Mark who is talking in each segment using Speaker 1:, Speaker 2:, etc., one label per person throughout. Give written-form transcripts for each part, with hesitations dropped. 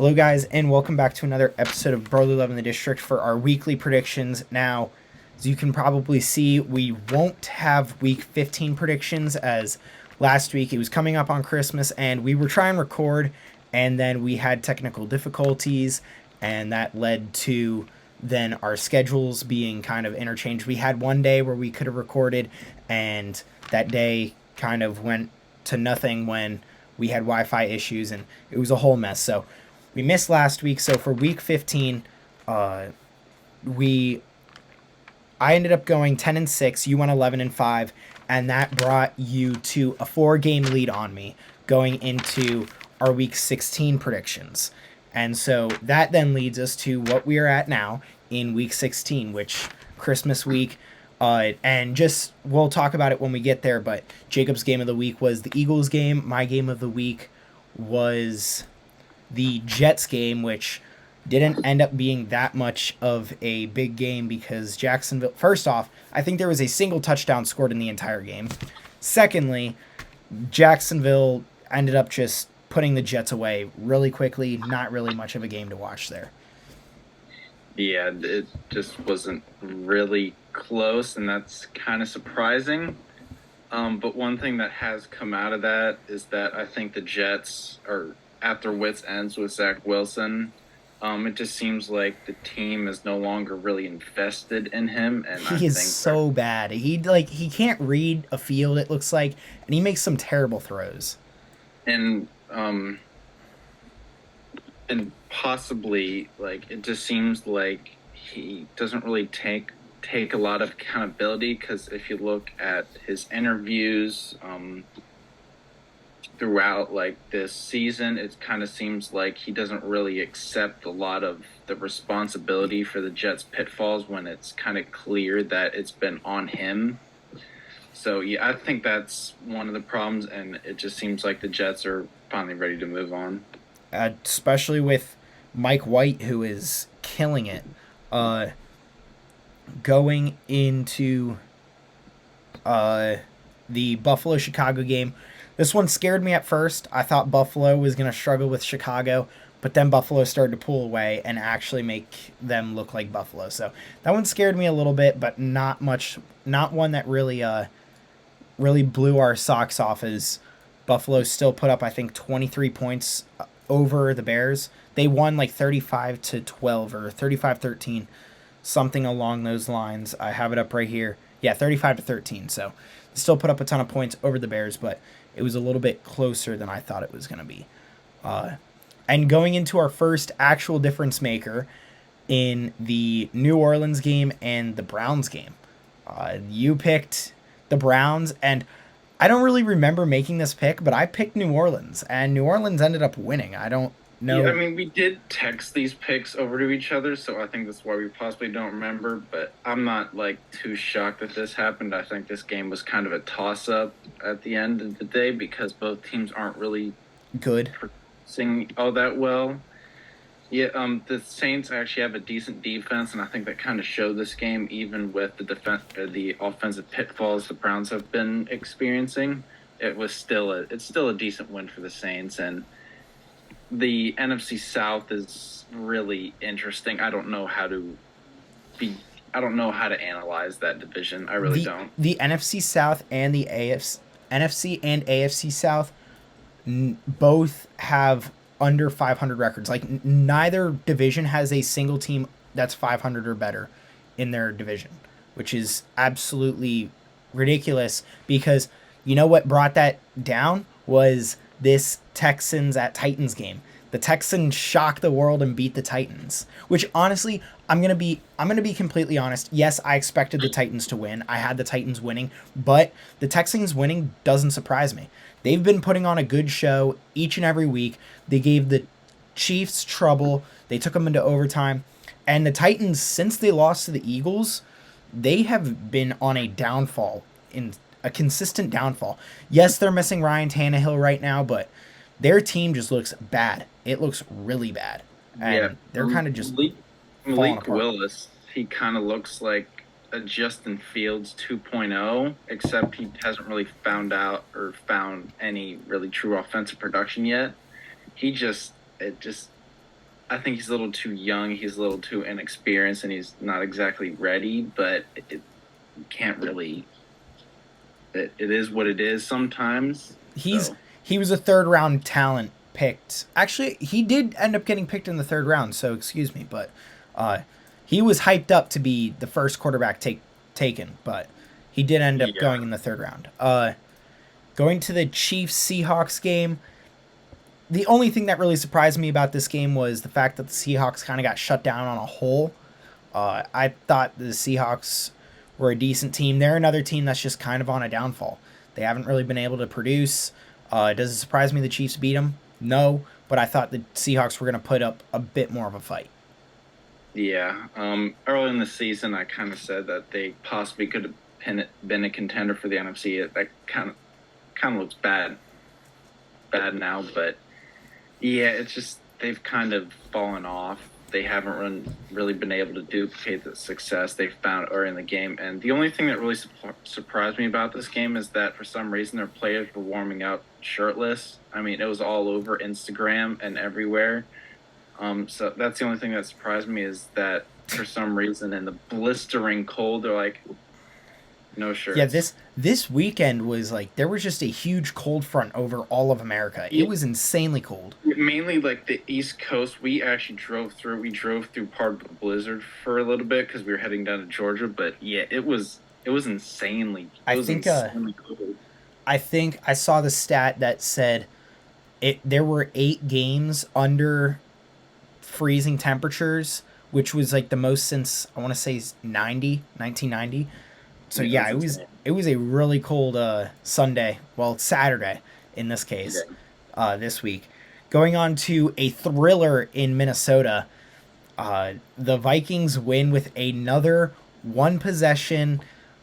Speaker 1: Hello, guys, and welcome back to another episode of Brotherly Love in the District for our weekly predictions. Now, as you can probably see, we won't have week 15 predictions as last week it was coming up on Christmas and we were trying to record, and then we had technical difficulties, and that led to then our schedules being kind of interchanged. We had one day where we could have recorded, and that day kind of went to nothing when we had Wi-Fi issues, and it was a whole mess. So we missed last week. So for week 15, uh, we I ended up going 10-6. You went 11-5, and that brought you to a 4-game lead on me going into our week 16 predictions. And so that then leads us to what we are at now in week 16, which Christmas week. And just we'll talk about it when we get there. But Jacob's game of the week was the Eagles game. My game of the week was the Jets game, which didn't end up being that much of a big game because Jacksonville, first off, I think there was a single touchdown scored in the entire game. Secondly, Jacksonville ended up just putting the Jets away really quickly. Not really much of a game to watch there.
Speaker 2: Yeah, it just wasn't really close, and that's kind of surprising. But one thing that has come out of that is that I think the Jets are at their wits' ends with Zach Wilson. It just seems like the team is no longer really invested in him, and I
Speaker 1: He is
Speaker 2: think
Speaker 1: so bad. He can't read a field, it looks like, and he makes some terrible throws.
Speaker 2: and and possibly like it just seems like he doesn't really take a lot of accountability, because if you look at his interviews throughout like this season, it kind of seems like he doesn't really accept a lot of the responsibility for the Jets' pitfalls when it's kind of clear that it's been on him. So yeah, I think that's one of the problems, and it just seems like the Jets are finally ready to move on.
Speaker 1: Especially with Mike White, who is killing it. Uh, Going into uh, the Buffalo Chicago game, this one scared me at first. I thought Buffalo was going to struggle with Chicago, but then Buffalo started to pull away and actually make them look like Buffalo. So that one scared me a little bit, but not much. Not one that really blew our socks off, as Buffalo still put up, I think, 23 points over the Bears. They won like 35-12 or 35-13, something along those lines. I have it up right here. Yeah, 35-13. So still put up a ton of points over the Bears, but it was a little bit closer than I thought it was going to be. And going into our first actual difference maker in the New Orleans game and the Browns game, you picked the Browns, and I don't really remember making this pick, but I picked New Orleans, and New Orleans ended up winning. I don't
Speaker 2: Yeah, I
Speaker 1: know.
Speaker 2: mean, we did text these picks over to each other, so I think that's why we possibly don't remember. But I'm not like too shocked that this happened. I think this game was kind of a toss-up at the end of the day because both teams aren't really
Speaker 1: Good.
Speaker 2: singing all that well. Yeah, the Saints actually have a decent defense, and I think that kind of showed this game, even with the defense, the offensive pitfalls the Browns have been experiencing. It's still a decent win for the Saints, and the NFC South is really interesting. Be I don't know how to analyze that division. I really
Speaker 1: the
Speaker 2: don't.
Speaker 1: the NFC South and the NFC and AFC South both have under 500 records. Like neither division has a single team that's 500 or better in their division, which is absolutely ridiculous because you know what brought that down was this Texans at Titans game. The Texans shocked the world and beat the Titans, which honestly, I'm going to be completely honest. Yes, I expected the Titans to win. I had the Titans winning, but the Texans winning doesn't surprise me. They've been putting on a good show each and every week. They gave the Chiefs trouble. They took them into overtime. And the Titans, since they lost to the Eagles, they have been on a downfall, in a consistent downfall. Yes, they're missing Ryan Tannehill right now, but their team just looks bad. It looks really bad.
Speaker 2: Yeah,
Speaker 1: And they're kind of just falling
Speaker 2: Malik
Speaker 1: apart.
Speaker 2: Willis, he kind of looks like a Justin Fields 2.0, except he hasn't really found any really true offensive production yet. He just it just I think he's a little too young. He's a little too inexperienced, and he's not exactly ready. But it can't really. It is what it is sometimes. So.
Speaker 1: He was a third round talent picked. Actually, he did end up getting picked in the third round. So excuse me, but he was hyped up to be the first quarterback taken, but he did end up going in the third round. Going to the Chiefs Seahawks game. The only thing that really surprised me about this game was the fact that the Seahawks kind of got shut down on a hole. I thought the Seahawks were a decent team. They're another team that's just kind of on a downfall. They haven't really been able to produce. Does it surprise me the Chiefs beat them? No, but I thought the Seahawks were going to put up a bit more of a fight.
Speaker 2: Yeah. Early in the season, I kind of said that they possibly could have been a contender for the NFC. That kind of looks bad now, but yeah, it's just they've kind of fallen off. They haven't really been able to duplicate the success they found early in the game. And the only thing that really surprised me about this game is that for some reason their players were warming up shirtless. I mean, it was all over Instagram and everywhere. So that's the only thing that surprised me is that for some reason in the blistering cold, they're like, no shirts.
Speaker 1: Yeah, this weekend was like there was just a huge cold front over all of America. It was insanely cold.
Speaker 2: Mainly like the East Coast. We actually drove through. We drove through part of the blizzard for a little bit because we were heading down to Georgia. But yeah, it was insanely. Insanely cold.
Speaker 1: I think I saw the stat that said there were 8 games under freezing temperatures, which was like the most since I want to say 1990. So yeah, it was a really cold Sunday, well Saturday in this case, this week. Going on to a thriller in Minnesota, the Vikings win with another one possession,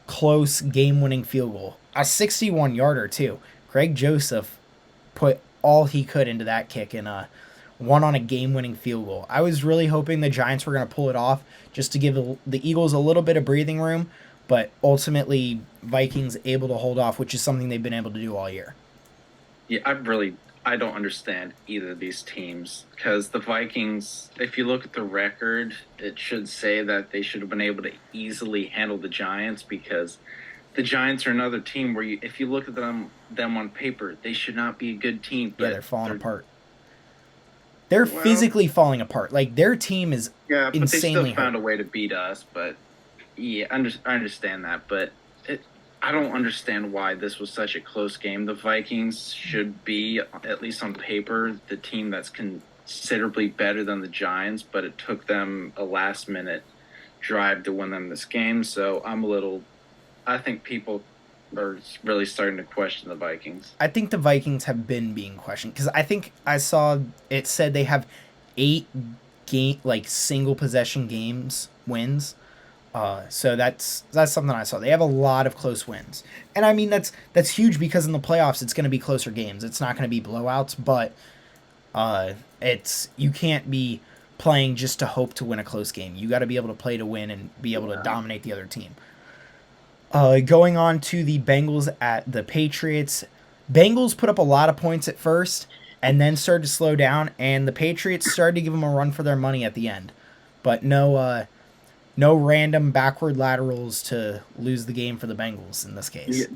Speaker 1: close game-winning field goal, a 61-yarder too. Greg Joseph put all he could into that kick and won on a game-winning field goal. I was really hoping the Giants were going to pull it off just to give the Eagles a little bit of breathing room. But ultimately, Vikings able to hold off, which is something they've been able to do all year.
Speaker 2: Yeah, I don't understand either of these teams because the Vikings, if you look at the record, it should say that they should have been able to easily handle the Giants because the Giants are another team where if you look at them on paper, they should not be a good team. But
Speaker 1: yeah, they're falling apart. They're physically falling apart. Like their team is insanely
Speaker 2: but they still found a way to beat us, but. Yeah, I understand that, but I don't understand why this was such a close game. The Vikings should be, at least on paper, the team that's considerably better than the Giants, but it took them a last-minute drive to win them this game, so I think people are really starting to question the Vikings.
Speaker 1: I think the Vikings have been being questioned, because I think I saw it said they have 8 single possession wins. So that's something I saw. They have a lot of close wins, and I mean that's huge because in the playoffs it's going to be closer games. It's not going to be blowouts, but you can't be playing just to hope to win a close game. You got to be able to play to win and be able to dominate the other team. Going on to the Bengals at the Patriots. Bengals put up a lot of points at first and then started to slow down, and the Patriots started to give them a run for their money at the end, but no random backward laterals to lose the game for the Bengals in this case.
Speaker 2: Yeah,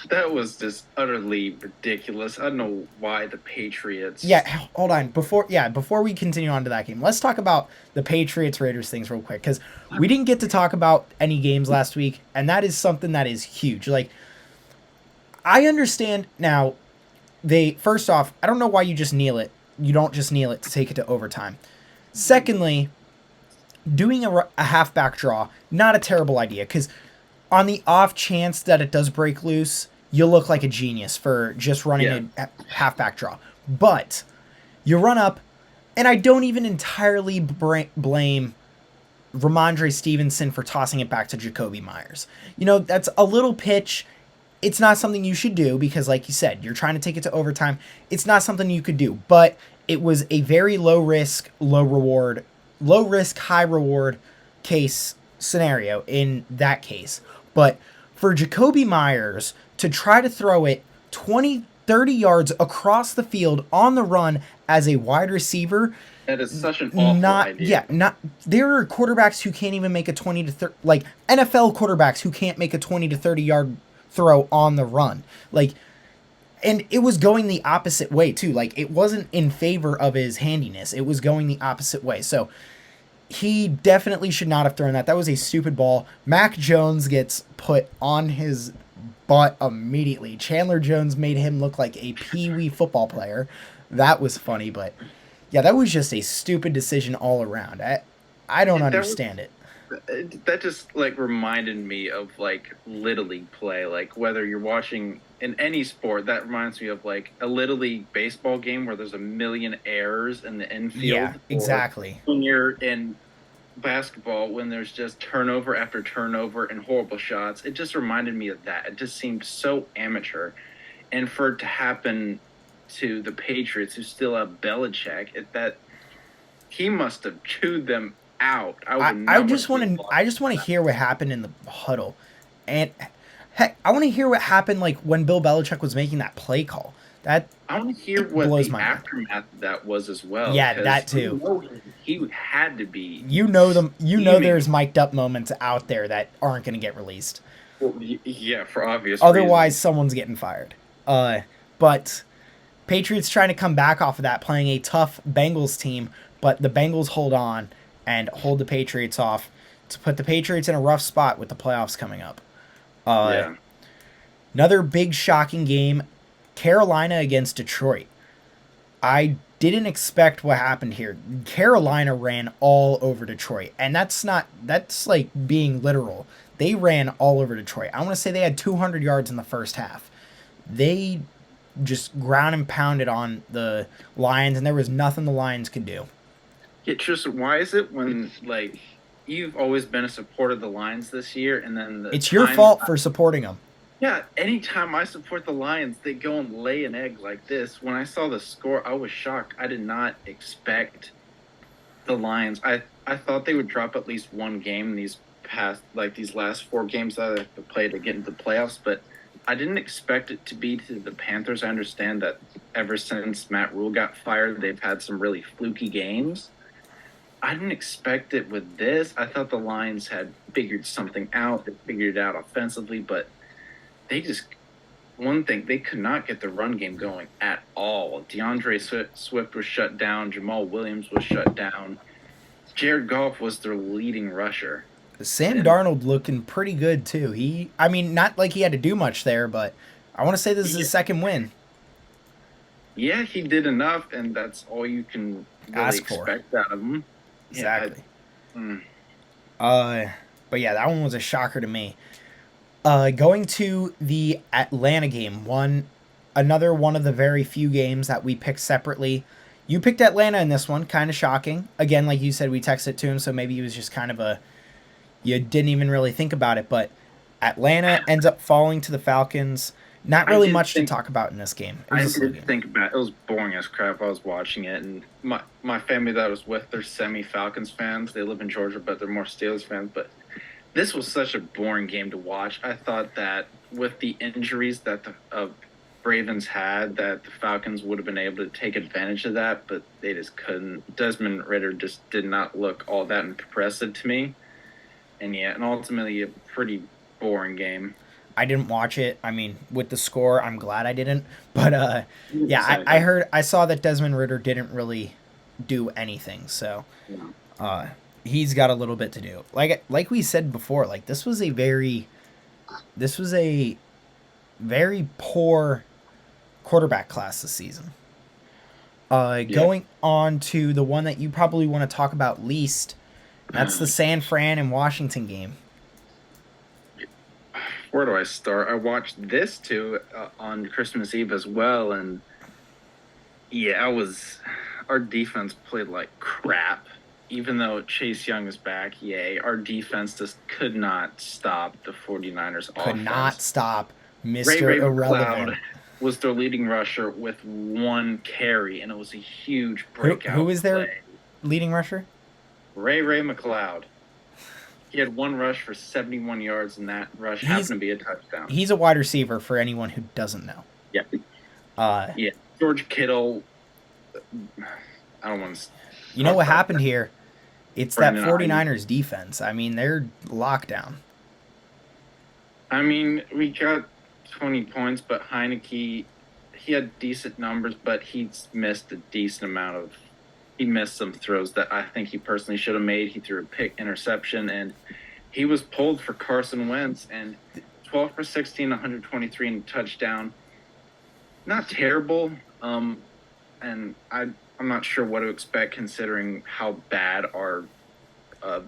Speaker 2: that was just utterly ridiculous. I don't know why the Patriots.
Speaker 1: Yeah, hold on. Before we continue on to that game, let's talk about the Patriots Raiders things real quick because we didn't get to talk about any games last week, and that is something that is huge. Like, I understand now. First off, I don't know why you just kneel it. You don't just kneel it to take it to overtime. Secondly, doing a halfback draw, not a terrible idea, because on the off chance that it does break loose, you'll look like a genius for just running a halfback draw. But you run up, and I don't even entirely blame Ramondre Stevenson for tossing it back to Jakobi Meyers. You know, that's a little pitch. It's not something you should do because, like you said, you're trying to take it to overtime. It's not something you could do, but it was a very low risk, low risk, high reward case scenario in that case. But for Jakobi Meyers to try to throw it 20, 30 yards across the field on the run as a wide receiver
Speaker 2: That is such an awful idea.
Speaker 1: Not there are quarterbacks who can't even make a 20 to 30, like NFL quarterbacks who can't make a 20 to 30 yard throw on the run. Like, and it was going the opposite way too. Like, it wasn't in favor of his handiness. It was going the opposite way. So he definitely should not have thrown that. That was a stupid ball. Mac Jones gets put on his butt immediately. Chandler Jones made him look like a pee-wee football player. That was funny, but yeah, that was just a stupid decision all around. I don't understand it.
Speaker 2: That just like reminded me of like little league play. Like whether you're watching in any sport, that reminds me of like a little league baseball game where there's a million errors in the infield.
Speaker 1: Yeah,
Speaker 2: or
Speaker 1: exactly.
Speaker 2: when you're in basketball, when there's just turnover after turnover and horrible shots, it just reminded me of that. It just seemed so amateur, and for it to happen to the Patriots, who still have Belichick, that he must have chewed them out.
Speaker 1: I just want to hear what happened in the huddle, and heck, I want to hear what happened like when Bill Belichick was making that play call. That
Speaker 2: I want to hear what the aftermath of that was as well.
Speaker 1: Yeah, that too.
Speaker 2: He had to be.
Speaker 1: You know, there's mic'd up moments out there that aren't going to get released.
Speaker 2: Well, yeah, for obvious.
Speaker 1: Otherwise,
Speaker 2: reasons.
Speaker 1: someone's getting fired. But Patriots trying to come back off of that, playing a tough Bengals team, but the Bengals hold on and hold the Patriots off to put the Patriots in a rough spot with the playoffs coming up.
Speaker 2: Yeah.
Speaker 1: Another big shocking game, Carolina against Detroit. I didn't expect what happened here. Carolina ran all over Detroit, and that's like being literal. They ran all over Detroit. I want to say they had 200 yards in the first half. They just ground and pounded on the Lions, and there was nothing the Lions could do.
Speaker 2: Yeah, Tristan, why is it when, like, you've always been a supporter of the Lions this year, and then
Speaker 1: it's your fault for supporting them.
Speaker 2: Yeah, anytime I support the Lions, they go and lay an egg like this. When I saw the score, I was shocked. I did not expect the Lions. I thought they would drop at least one game in these last 4 games that they've played to get into the playoffs, but I didn't expect it to be to the Panthers. I understand that ever since Matt Rule got fired, they've had some really fluky games. I didn't expect it with this. I thought the Lions had figured something out. They figured it out offensively, but they could not get the run game going at all. DeAndre Swift was shut down. Jamal Williams was shut down. Jared Goff was their leading rusher.
Speaker 1: Sam Darnold looking pretty good too. Not like he had to do much there, but I want to say this is his second win.
Speaker 2: Yeah, he did enough, and that's all you can really expect out of him.
Speaker 1: Exactly. But yeah, that one was a shocker to me. Going to the Atlanta game, another one of the very few games that we picked separately. You picked Atlanta in this one, kind of shocking. Again, like you said, we texted to him, so maybe he was just kind of you didn't even really think about it, but Atlanta ends up falling to the Falcons. Not really much to talk about in this game.
Speaker 2: I did think about it. It was boring as crap. I was watching it, and my family that I was with, they're semi-Falcons fans. They live in Georgia, but they're more Steelers fans. But this was such a boring game to watch. I thought that with the injuries that the Ravens had, that the Falcons would have been able to take advantage of that, but they just couldn't. Desmond Ridder just did not look all that impressive to me. And ultimately a pretty boring game.
Speaker 1: I didn't watch it. With the score, I'm glad I didn't. But I saw that Desmond Ridder didn't really do anything. So he's got a little bit to do. Like we said before, like this was a very poor quarterback class this season. Going on to the one that you probably want to talk about least. That's the San Fran and Washington game.
Speaker 2: Where do I start? I watched this too on Christmas Eve as well, and our defense played like crap. Even though Chase Young is back, our defense just could not stop the 49ers offense.
Speaker 1: Could not stop Mr. Irrelevant.
Speaker 2: McLeod was their leading rusher with 1 carry, and it was a huge breakout.
Speaker 1: Who is their leading rusher?
Speaker 2: Ray McLeod. He had 1 rush for 71 yards, and that rush happened to be a touchdown.
Speaker 1: He's a wide receiver for anyone who doesn't know.
Speaker 2: Yeah. George Kittle. I don't want to
Speaker 1: You know what happened here? It's that
Speaker 2: Brandon Ayuk.
Speaker 1: 49ers defense. I mean, they're locked down.
Speaker 2: I mean, we got 20 points, but Heineke, he had decent numbers, but he's missed a decent amount of. He missed some throws that I think he personally should have made. He threw a pick interception, and he was pulled for Carson Wentz, and 12 for 16, 123 and a touchdown. Not terrible. And I'm not sure what to expect considering how bad uh,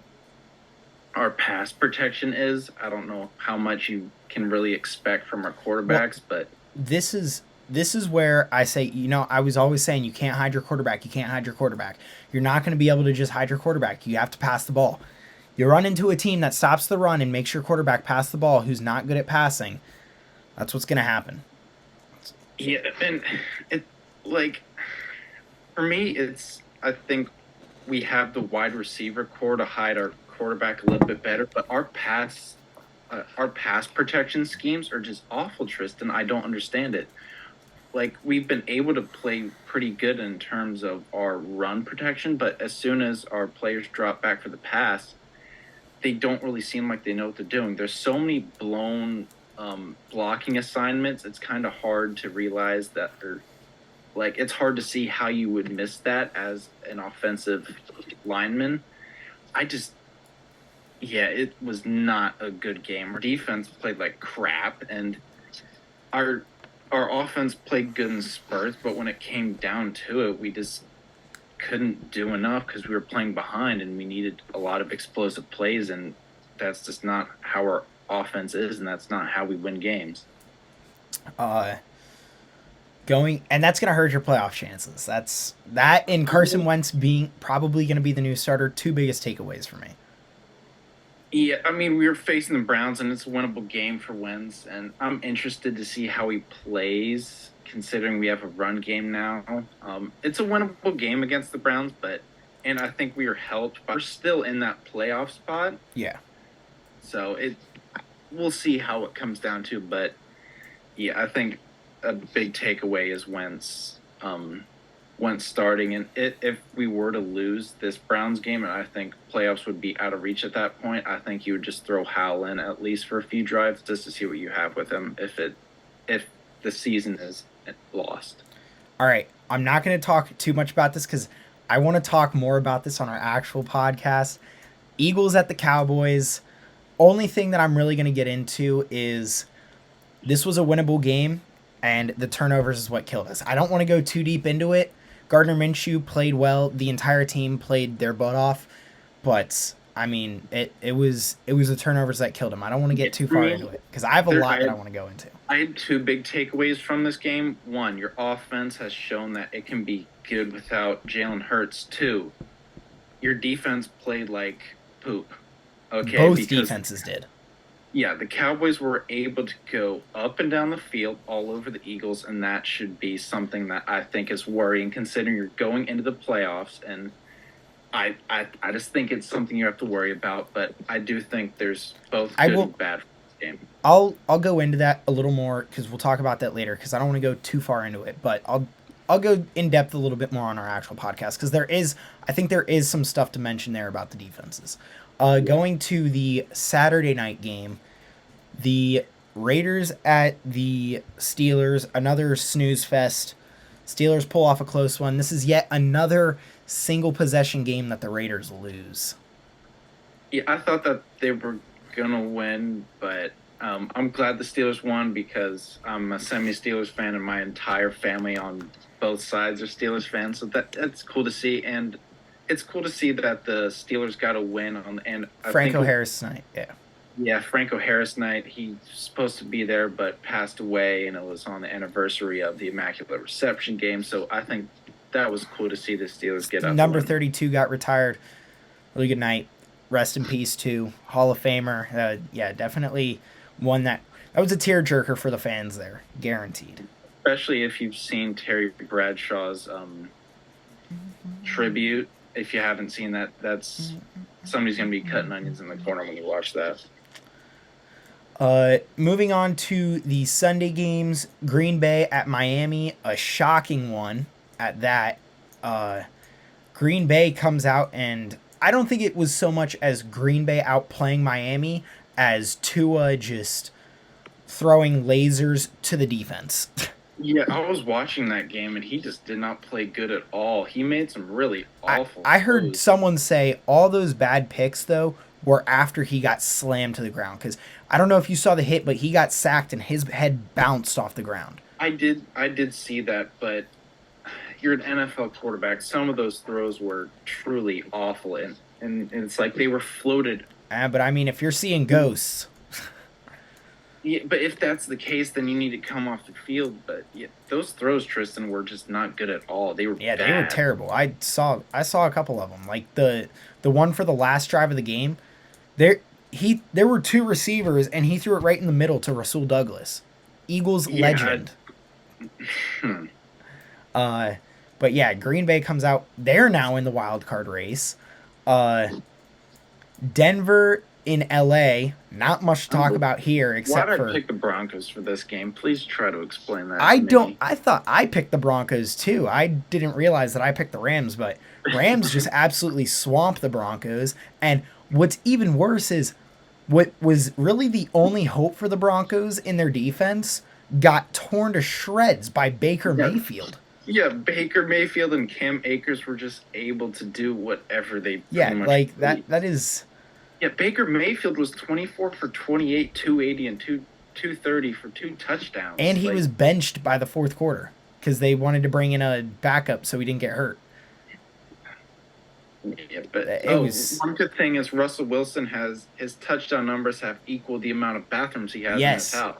Speaker 2: our pass protection is. I don't know how much you can really expect from our quarterbacks, but
Speaker 1: This is where I say, I was always saying you can't hide your quarterback. You can't hide your quarterback. You're not going to be able to just hide your quarterback. You have to pass the ball. You run into a team that stops the run and makes your quarterback pass the ball who's not good at passing. That's what's going to happen.
Speaker 2: yeah, and it like for me, I think we have the wide receiver core to hide our quarterback a little bit better, but our pass protection schemes are just awful, Tristan. I don't understand it. Like we've been able to play pretty good in terms of our run protection, but as soon as our players drop back for the pass, they don't really seem like they know what they're doing. There's so many blown blocking assignments. It's kind of hard to realize that they're like it's hard to see how you would miss that as an offensive lineman. I just yeah, it was not a good game. Our defense played like crap, and our our offense played good in spurts, but when it came down to it, we just couldn't do enough because we were playing behind and we needed a lot of explosive plays, and that's just not how our offense is, and that's not how we win games.
Speaker 1: Uh, and that's going to hurt your playoff chances. That's that and Carson Wentz being probably going to be the new starter. Two biggest takeaways for me.
Speaker 2: Yeah, I mean, we were facing the Browns, and it's a winnable game for Wentz, and I'm interested to see how he plays, considering we have a run game now. It's a winnable game against the Browns, and I think we are helped, but we're still in that playoff spot.
Speaker 1: Yeah.
Speaker 2: So we'll see how it comes down to, but yeah, I think a big takeaway is Wentz starting, and if we were to lose this Browns game, and I think playoffs would be out of reach at that point, I think you would just throw Howell in at least for a few drives just to see what you have with him if the season is lost.
Speaker 1: All right. I'm not going to talk too much about this because I want to talk more about this on our actual podcast. Eagles at the Cowboys. Only thing that I'm really going to get into is this was a winnable game, and the turnovers is what killed us. I don't want to go too deep into it. Gardner Minshew played well. The entire team played their butt off, but I mean, it was the turnovers that killed him. I don't want to get too far into it because I have a lot that I want to go into.
Speaker 2: I had two big takeaways from this game. One, your offense has shown that it can be good without Jalen Hurts. Two, your defense played like poop. Okay,
Speaker 1: both defenses did.
Speaker 2: Yeah, the Cowboys were able to go up and down the field all over the Eagles, and that should be something that I think is worrying considering you're going into the playoffs. And I just think it's something you have to worry about. But I do think there's both good and bad for this game.
Speaker 1: I'll go into that a little more because we'll talk about that later because I don't want to go too far into it. But I'll go in depth a little bit more on our actual podcast because I think there is some stuff to mention there about the defenses. Going to the Saturday night game, the Raiders at the Steelers, another snooze fest. Steelers pull off a close one. This is yet another single possession game that the Raiders lose.
Speaker 2: Yeah, I thought that they were going to win, but I'm glad the Steelers won because I'm a semi-Steelers fan and my entire family on both sides are Steelers fans. So that's cool to see. And it's cool to see that the Steelers got a win on the end.
Speaker 1: Franco Harris night, yeah.
Speaker 2: Yeah, Franco Harris night. He's supposed to be there, but passed away, and it was on the anniversary of the Immaculate Reception game. So I think that was cool to see the Steelers get up.
Speaker 1: Number 32 got retired. Really good night. Rest in peace to Hall of Famer. Yeah, definitely one that was a tearjerker for the fans there, guaranteed.
Speaker 2: Especially if you've seen Terry Bradshaw's tribute. If you haven't seen that, that's somebody's gonna be cutting onions in the corner when you watch that.
Speaker 1: Moving on to the Sunday games, Green Bay at Miami, a shocking one at that. Green Bay comes out, and I don't think it was so much as Green Bay outplaying Miami as Tua just throwing lasers to the defense.
Speaker 2: Yeah, I was watching that game and he just did not play good at all. He made some really awful
Speaker 1: I heard
Speaker 2: throws.
Speaker 1: someone say all those bad picks, though, were after he got slammed to the ground. Because I don't know if you saw the hit, but he got sacked and his head bounced off the ground.
Speaker 2: I did see that, but you're an NFL quarterback. Some of those throws were truly awful, and it's like they were floated.
Speaker 1: But I mean, if you're seeing ghosts,
Speaker 2: Yeah, but if that's the case, then you need to come off the field. But yeah, those throws, Tristan, were just not good at all. They were
Speaker 1: yeah,
Speaker 2: bad.
Speaker 1: they were terrible. I saw a couple of them. Like the one for the last drive of the game, there were two receivers and he threw it right in the middle to Rasul Douglas, Eagles
Speaker 2: Yeah.
Speaker 1: legend.
Speaker 2: Hmm.
Speaker 1: But yeah, Green Bay comes out. They're now in the wild card race. Denver in LA, not much to talk about here
Speaker 2: Why
Speaker 1: except
Speaker 2: did
Speaker 1: for
Speaker 2: I pick the Broncos for this game? Please try to explain that.
Speaker 1: I
Speaker 2: to
Speaker 1: don't
Speaker 2: me.
Speaker 1: I thought I picked the Broncos too. I didn't realize that I picked the Rams, but Rams just absolutely swamped the Broncos. And what's even worse is what was really the only hope for the Broncos in their defense got torn to shreds by Baker
Speaker 2: Yeah.
Speaker 1: Mayfield.
Speaker 2: Yeah, Baker Mayfield and Cam Akers were just able to do whatever they
Speaker 1: Yeah,
Speaker 2: pretty much
Speaker 1: like
Speaker 2: pleased.
Speaker 1: that is
Speaker 2: Yeah, Baker Mayfield was 24 for 28, 280, and 230 for 2 touchdowns.
Speaker 1: and he
Speaker 2: Like,
Speaker 1: was benched by the fourth quarter because they wanted to bring in a backup so he didn't get hurt.
Speaker 2: Yeah, but
Speaker 1: It was-
Speaker 2: one good thing is Russell Wilson has his touchdown numbers have equaled the amount of bathrooms he has
Speaker 1: Yes.
Speaker 2: in his house.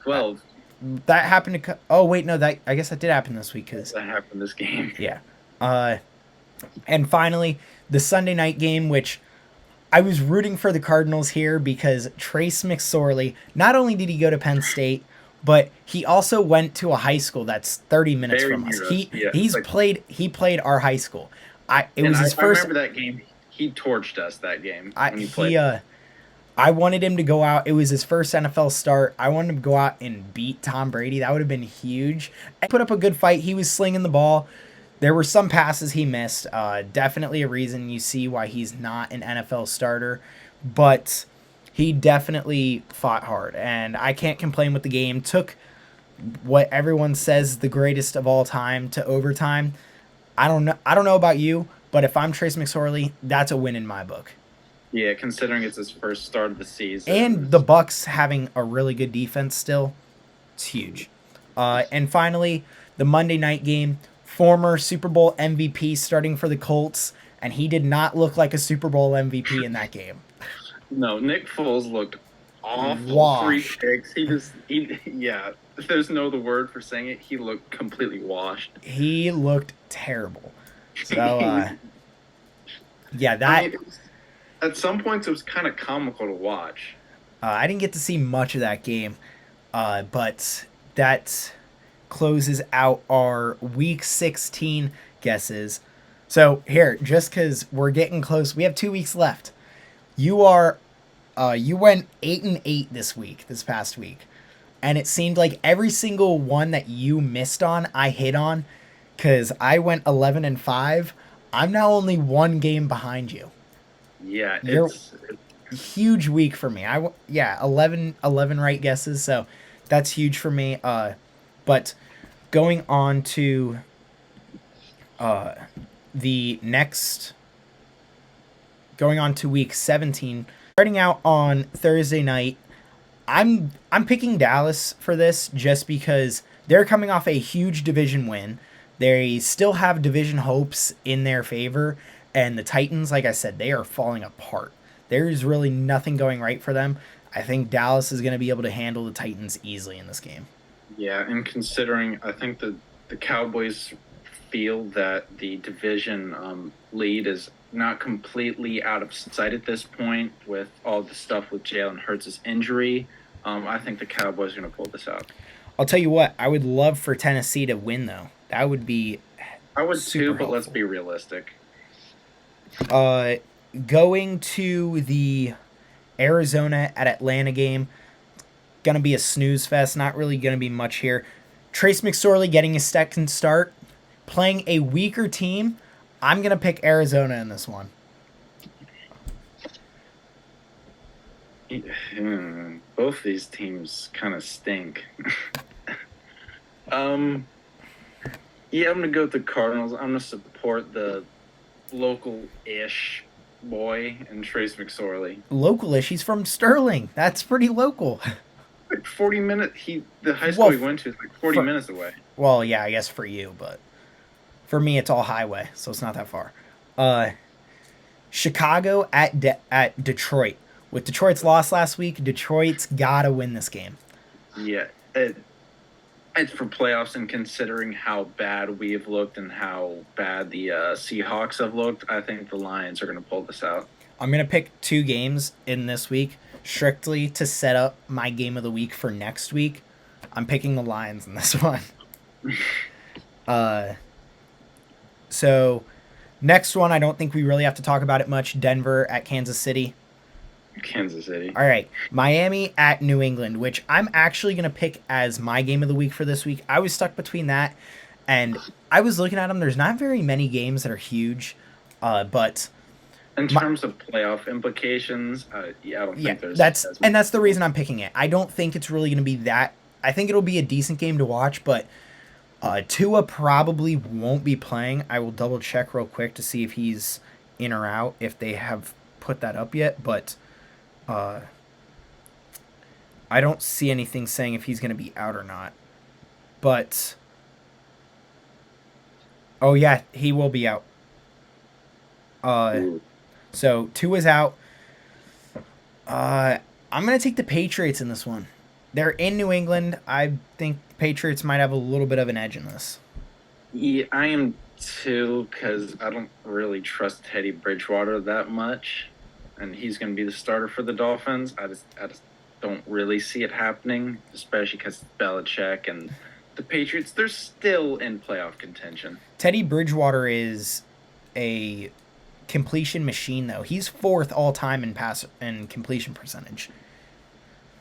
Speaker 2: 12.
Speaker 1: That happened to oh wait, no, that I guess that did happen this week because
Speaker 2: That happened this game.
Speaker 1: yeah. And finally, the Sunday night game, which I was rooting for the Cardinals here because Trace McSorley, not only did he go to Penn State, but he also went to a high school that's 30 minutes
Speaker 2: Very
Speaker 1: from us.
Speaker 2: near us,
Speaker 1: He
Speaker 2: yeah.
Speaker 1: he's
Speaker 2: Like-
Speaker 1: played our high school. It was
Speaker 2: And
Speaker 1: his
Speaker 2: I
Speaker 1: first
Speaker 2: remember that game. He torched us that game when he played.
Speaker 1: I wanted him to go out. It was his first NFL start. I wanted him to go out and beat Tom Brady. That would have been huge. I put up a good fight. He was slinging the ball. There were some passes he missed. Definitely a reason you see why he's not an NFL starter. But he definitely fought hard. And I can't complain with the game. Took what everyone says the greatest of all time to overtime. I don't know about you, but if I'm Trace McSorley, that's a win in my book.
Speaker 2: Yeah, considering it's his first start of the season.
Speaker 1: And the Bucks having a really good defense still, it's huge. And finally, the Monday night game, former Super Bowl MVP starting for the Colts, and he did not look like a Super Bowl MVP in that game.
Speaker 2: No, Nick Foles looked awful.
Speaker 1: Washed.
Speaker 2: 3 picks. Yeah. If there's no other word for saying it, he looked completely washed.
Speaker 1: He looked terrible. So, yeah, that
Speaker 2: I mean, at some points it was kind of comical to watch.
Speaker 1: I didn't get to see much of that game, but that closes out our Week 16 guesses. So here, just because we're getting close, we have 2 weeks left. You went 8-8 this past week, and it seemed like every single one that you missed on, I hit on, because I went 11-5. I'm now only 1 game behind you.
Speaker 2: Yeah,
Speaker 1: You're- Huge week for me. 11 right guesses, so that's huge for me. But going on to week 17, starting out on Thursday night, I'm picking Dallas for this just because they're coming off a huge division win. They still have division hopes in their favor, and the Titans, like I said, they are falling apart. There's really nothing going right for them. I think Dallas is going to be able to handle the Titans easily in this game.
Speaker 2: Yeah, and considering I think the Cowboys feel that the division lead is not completely out of sight at this point with all the stuff with Jalen Hurts' injury, I think the Cowboys are going to pull this out.
Speaker 1: I'll tell you what, I would love for Tennessee to win, though. That would be
Speaker 2: I would
Speaker 1: super
Speaker 2: too, but let's
Speaker 1: helpful.
Speaker 2: be realistic.
Speaker 1: Going to the Arizona at Atlanta game. Gonna be a snooze fest. Not really gonna be much here. Trace McSorley getting his second start, playing a weaker team. I'm gonna pick Arizona in this one.
Speaker 2: Both these teams kind of stink. Yeah, I'm gonna go with the Cardinals. I'm gonna support the local-ish boy and Trace McSorley.
Speaker 1: Localish. He's from Sterling. That's pretty local.
Speaker 2: Like 40 minutes. The high school
Speaker 1: Well,
Speaker 2: he went to is like 40
Speaker 1: for-
Speaker 2: minutes away.
Speaker 1: Well, yeah, I guess for you, but for me, it's all highway, so it's not that far. Chicago at Detroit. With Detroit's loss last week, Detroit's gotta win this game.
Speaker 2: Yeah, it's for playoffs, and considering how bad we have looked and how bad the Seahawks have looked, I think the Lions are going to pull this out.
Speaker 1: I'm gonna pick 2 games in this week strictly to set up my game of the week for next week. I'm picking the Lions in this one. So next one, I don't think we really have to talk about it much. Denver at Kansas City.
Speaker 2: Kansas City.
Speaker 1: All right, Miami at New England, which I'm actually going to pick as my game of the week for this week. I was stuck between that, and I was looking at them. There's not very many games that are huge, but
Speaker 2: in terms of playoff implications, I don't think there's.
Speaker 1: that's the reason I'm picking it. I don't think it's really going to be that. I think it'll be a decent game to watch, but Tua probably won't be playing. I will double check real quick to see if he's in or out, if they have put that up yet, but I don't see anything saying if he's going to be out or not. But oh yeah, he will be out. So Tua's out. I'm going to take the Patriots in this one. They're in New England. I think the Patriots might have a little bit of an edge in this.
Speaker 2: Yeah, I am too, because I don't really trust Teddy Bridgewater that much, and he's going to be the starter for the Dolphins. I just don't really see it happening, especially because Belichick and the Patriots, they're still in playoff contention.
Speaker 1: Teddy Bridgewater is a completion machine, though. He's 4th all time in pass and completion percentage.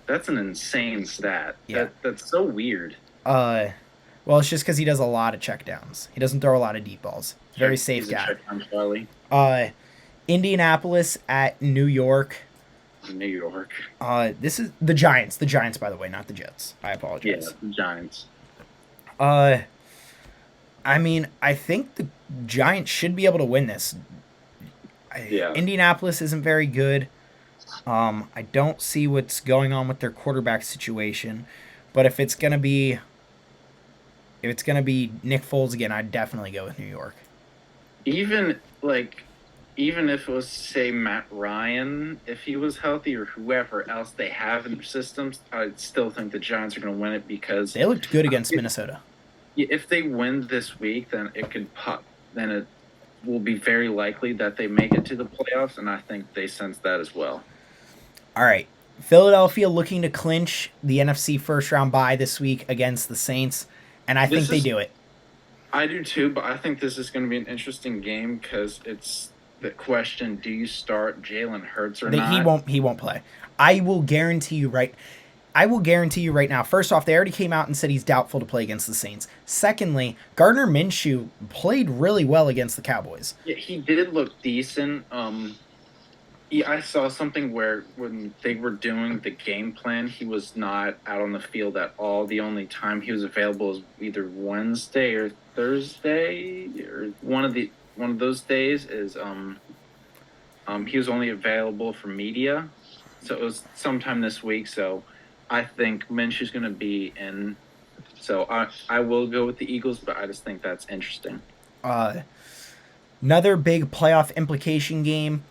Speaker 2: That's an insane stat.
Speaker 1: Yeah.
Speaker 2: That's so weird.
Speaker 1: Well, it's just because he does a lot of checkdowns. He doesn't throw a lot of deep balls. Very safe
Speaker 2: He's a
Speaker 1: guy.
Speaker 2: check-down Charlie.
Speaker 1: Indianapolis at New York.
Speaker 2: New York.
Speaker 1: This is the Giants. The Giants, by the way, not the Jets. I apologize.
Speaker 2: Yeah, the Giants.
Speaker 1: I mean, I think the Giants should be able to win this.
Speaker 2: Yeah.
Speaker 1: Indianapolis isn't very good. I don't see what's going on with their quarterback situation, but if it's gonna be Nick Foles again, I'd definitely go with New York.
Speaker 2: Even if it was, say, Matt Ryan, if he was healthy, or whoever else they have in their systems, I'd still think the Giants are going to win it, because
Speaker 1: They looked good against Minnesota.
Speaker 2: if they win this week, then it will be very likely that they make it to the playoffs, and I think they sense that as well.
Speaker 1: All right. Philadelphia looking to clinch the NFC first round bye this week against the Saints, and I think they do it.
Speaker 2: I do too, but I think this is going to be an interesting game, because it's the question: do you start Jalen Hurts or not?
Speaker 1: He won't play. I will guarantee you right now. First off, they already came out and said he's doubtful to play against the Saints. Secondly, Gardner Minshew played really well against the Cowboys.
Speaker 2: Yeah, he did look decent. Yeah, I saw something where when they were doing the game plan, he was not out on the field at all. The only time he was available was either Wednesday or Thursday, or one of those days is he was only available for media, so it was sometime this week. So I think Minshew's going to be in. So I will go with the Eagles, but I just think that's interesting.
Speaker 1: Another big playoff implication game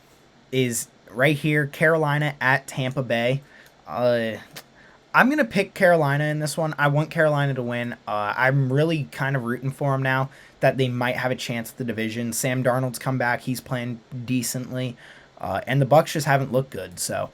Speaker 1: is right here, Carolina at Tampa Bay. I'm going to pick Carolina in this one. I want Carolina to win. I'm really kind of rooting for them now that they might have a chance at the division. Sam Darnold's come back. He's playing decently. And the Bucs just haven't looked good. So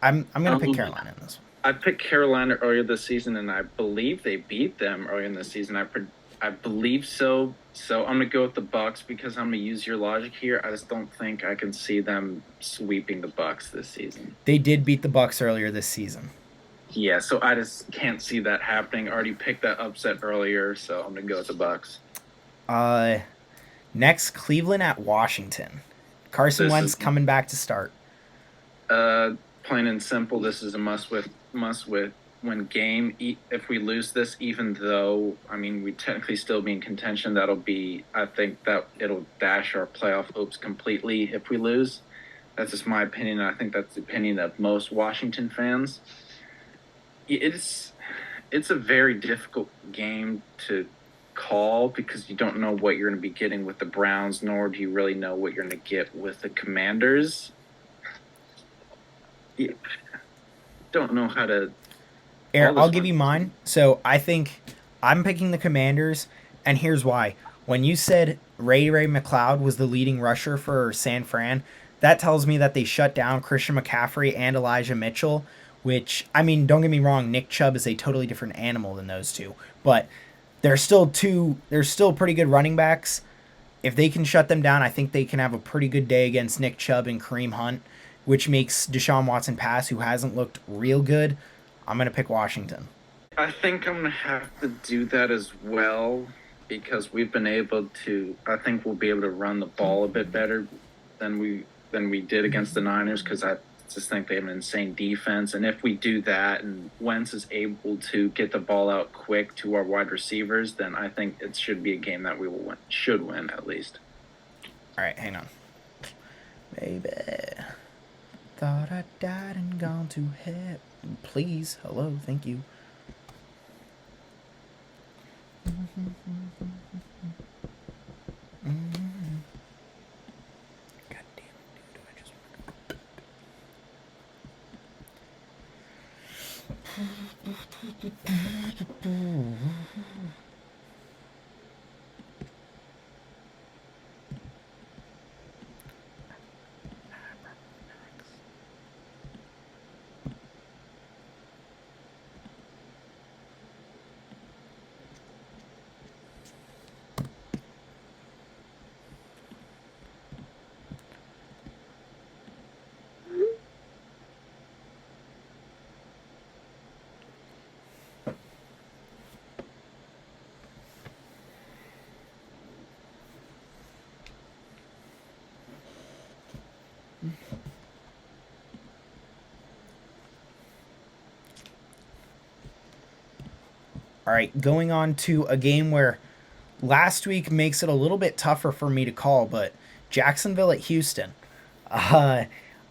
Speaker 1: I'm going to pick Carolina in this one.
Speaker 2: I picked Carolina earlier this season, and I believe they beat them earlier in the season. I believe so. So I'm going to go with the Bucs, because I'm going to use your logic here. I just don't think I can see them sweeping the Bucs this season.
Speaker 1: They did beat the Bucs earlier this season.
Speaker 2: Yeah, so I just can't see that happening. I already picked that upset earlier, so I'm going to go with the Bucs.
Speaker 1: Next, Cleveland at Washington. Carson
Speaker 2: This
Speaker 1: Wentz
Speaker 2: is
Speaker 1: coming back to start.
Speaker 2: plain and simple. This is a must win game. If we lose this, even though I mean we technically still be in contention, I think that it'll dash our playoff hopes completely if we lose. That's just my opinion. I think that's the opinion of most Washington fans. It's a very difficult game to call because you don't know what you're going to be getting with the Browns, nor do you really know what you're going to get with the Commanders. You don't know how to.
Speaker 1: I'll give you mine. So I think I'm picking the Commanders, and here's why. When you said Ray McLeod was the leading rusher for San Fran, that tells me that they shut down Christian McCaffrey and Elijah Mitchell, which, I mean, don't get me wrong, Nick Chubb is a totally different animal than those two, but they're still pretty good running backs. If they can shut them down, I think they can have a pretty good day against Nick Chubb and Kareem Hunt, which makes Deshaun Watson pass, who hasn't looked real good. I'm going to pick Washington.
Speaker 2: I think I'm going to have to do that as well because we've been able to. I think we'll be able to run the ball a bit better than we did against the Niners because I just think they have an insane defense. And if we do that and Wentz is able to get the ball out quick to our wide receivers, then I think it should be a game that we should win at least.
Speaker 1: All right, hang on. Baby, thought I died and gone to hell. Please, hello, thank you. God damn it, dude, I just All right, going on to a game where last week makes it a little bit tougher for me to call, but Jacksonville at Houston. I'm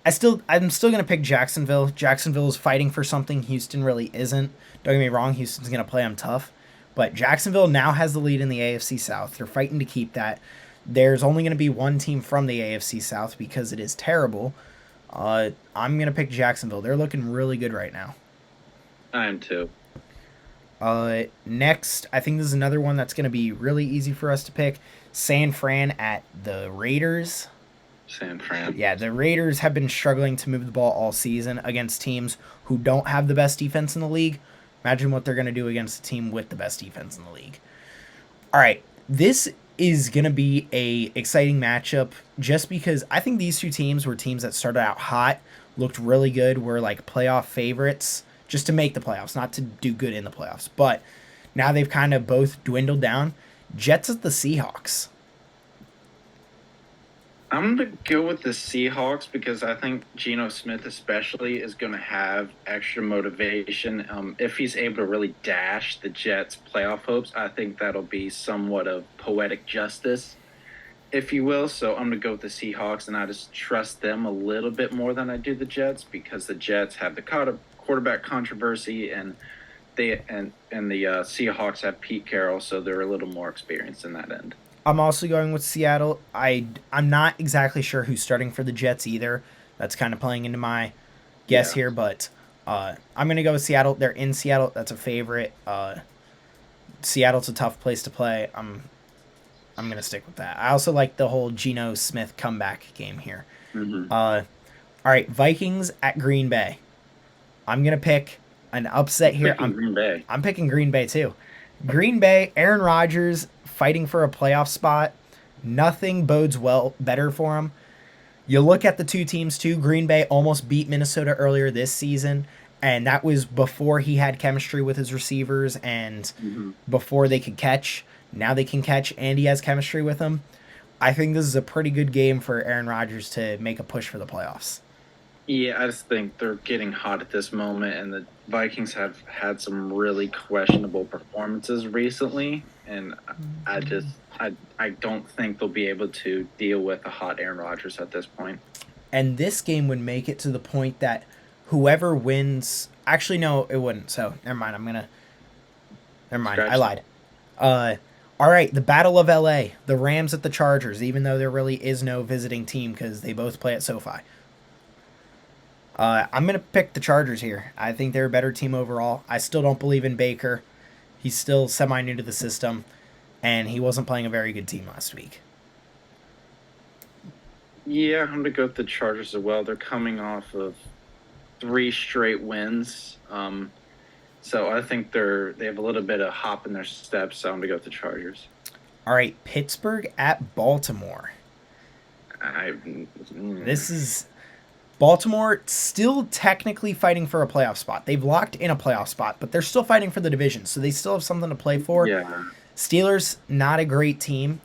Speaker 1: still gonna pick Jacksonville. Jacksonville is fighting for something Houston really isn't. Don't get me wrong, Houston's gonna play them tough, but Jacksonville now has the lead in the AFC South. They're fighting to keep that. There's only gonna be one team from the AFC South because it is terrible. I'm gonna pick Jacksonville. They're looking really good right now.
Speaker 2: I am too.
Speaker 1: Next, I think this is another one that's going to be really easy for us to pick. San Fran at the Raiders.
Speaker 2: San Fran.
Speaker 1: Yeah, the Raiders have been struggling to move the ball all season against teams who don't have the best defense in the league. Imagine what they're going to do against a team with the best defense in the league. All right, this is going to be a exciting matchup just because I think these two teams were teams that started out hot, looked really good, were like playoff favorites just to make the playoffs, not to do good in the playoffs. But now they've kind of both dwindled down. Jets at the Seahawks.
Speaker 2: I'm going to go with the Seahawks because I think Geno Smith especially is going to have extra motivation. If he's able to really dash the Jets' playoff hopes, I think that'll be somewhat of poetic justice, if you will. So I'm going to go with the Seahawks, and I just trust them a little bit more than I do the Jets because the Jets have the quarterback controversy, and the Seahawks have Pete Carroll, so they're a little more experienced in that end.
Speaker 1: I'm also going with Seattle. I'm not exactly sure who's starting for the Jets either. That's kind of playing into my guess here, but I'm going to go with Seattle. They're in Seattle. That's a favorite. Seattle's a tough place to play. I'm going to stick with that. I also like the whole Geno Smith comeback game here.
Speaker 2: Mm-hmm.
Speaker 1: All right, Vikings at Green Bay. I'm going to pick an upset here.
Speaker 2: Green Bay.
Speaker 1: I'm picking Green Bay too. Green Bay, Aaron Rodgers fighting for a playoff spot. Nothing bodes better for him. You look at the two teams too. Green Bay almost beat Minnesota earlier this season, and that was before he had chemistry with his receivers and before they could catch. Now they can catch, and he has chemistry with them. I think this is a pretty good game for Aaron Rodgers to make a push for the playoffs.
Speaker 2: Yeah, I just think they're getting hot at this moment, and the Vikings have had some really questionable performances recently, and I just I don't think they'll be able to deal with a hot Aaron Rodgers at this point.
Speaker 1: And this game would make it to the point that whoever wins, actually no, it wouldn't. So never mind. Never mind. I
Speaker 2: Scratch
Speaker 1: lied. All right, the Battle of LA, the Rams at the Chargers, even though there really is no visiting team because they both play at SoFi. I'm going to pick the Chargers here. I think they're a better team overall. I still don't believe in Baker. He's still semi new to the system, and he wasn't playing a very good team last week.
Speaker 2: Yeah, I'm gonna go with the Chargers as well. They're coming off of 3 straight wins, so I think they have a little bit of hop in their steps. So I'm gonna go with the Chargers.
Speaker 1: All right, Pittsburgh at Baltimore.
Speaker 2: I
Speaker 1: This is Baltimore still technically fighting for a playoff spot. They've locked in a playoff spot, but they're still fighting for the division, so they still have something to play for.
Speaker 2: yeah.
Speaker 1: Steelers, not a great team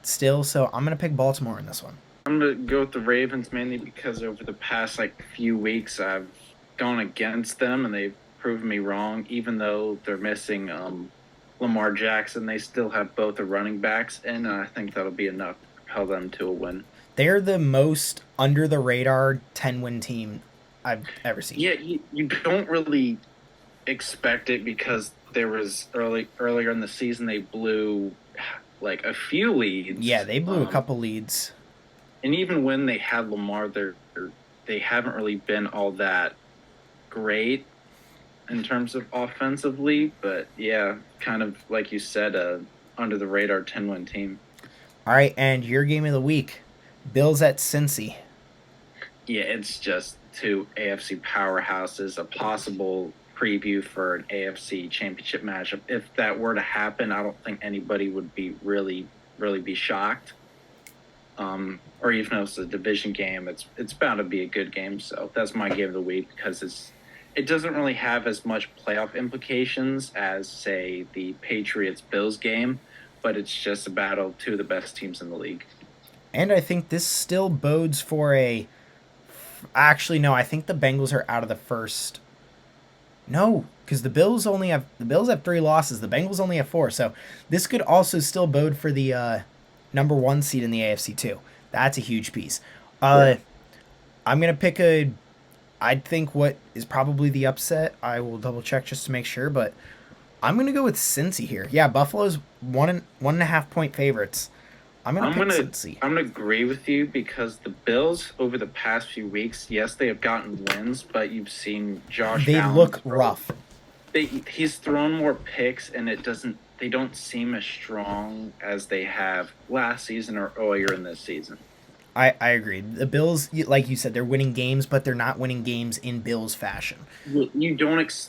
Speaker 1: still, so I'm going to pick Baltimore in this one.
Speaker 2: I'm gonna go with the Ravens mainly because over the past few weeks I've gone against them and they've proven me wrong. Even though they're missing Lamar Jackson, they still have both the running backs, and I think that'll be enough to propel them to a win.
Speaker 1: They're the most under the radar 10-win team I've ever seen.
Speaker 2: Yeah, you don't really expect it because there was earlier in the season they blew a few leads.
Speaker 1: Yeah, they blew a couple leads.
Speaker 2: And even when they had Lamar, they haven't really been all that great in terms of offensively. But yeah, kind of like you said, under the radar 10-win team.
Speaker 1: All right, and your game of the week, Bills at Cincy.
Speaker 2: Yeah, it's just two AFC powerhouses, a possible preview for an AFC championship matchup. If that were to happen, I don't think anybody would be really be shocked. Or even though it's a division game, it's bound to be a good game. So that's my game of the week because it doesn't really have as much playoff implications as, say, the Patriots-Bills game, but it's just a battle of two of the best teams in the league.
Speaker 1: And I think this still bodes for a... Actually, no, I think the Bengals are out of the first... No, because the Bills have 3 losses. The Bengals only have 4. So this could also still bode for the number 1 seed in the AFC too. That's a huge piece.
Speaker 2: Right.
Speaker 1: I'm going to pick I think what is probably the upset. I will double check just to make sure, but I'm going to go with Cincy here. Yeah, Buffalo's 1.5 point favorites. I'm going to pick Cincy.
Speaker 2: I'm going to agree with you because the Bills over the past few weeks, yes, they have gotten wins, but you've seen Josh
Speaker 1: They
Speaker 2: Allen
Speaker 1: look rough.
Speaker 2: He's thrown more picks, and they don't seem as strong as they have last season or earlier in this season.
Speaker 1: I agree. The Bills, like you said, they're winning games, but they're not winning games in Bills fashion.
Speaker 2: You don't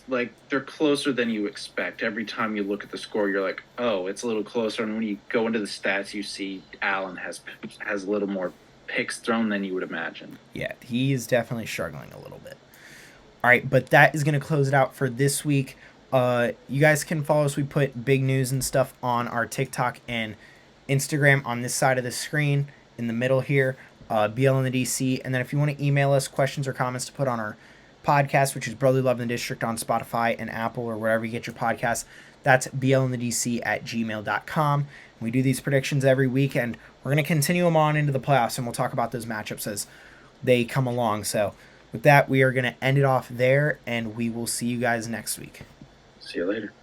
Speaker 2: they're closer than you expect. Every time you look at the score, you're like, oh, it's a little closer. And when you go into the stats, you see Allen has a little more picks thrown than you would imagine.
Speaker 1: Yeah, he is definitely struggling a little bit. All right, but that is going to close it out for this week. You guys can follow us. We put big news and stuff on our TikTok and Instagram on this side of the screen in the middle here, BL in the DC. And then if you want to email us questions or comments to put on our podcast, which is Brotherly Love in the District on Spotify and Apple or wherever you get your podcasts, that's blinthedc@gmail.com. We do these predictions every week, and we're going to continue them on into the playoffs, and we'll talk about those matchups as they come along. So with that, we are going to end it off there, and we will see you guys next week.
Speaker 2: See you later.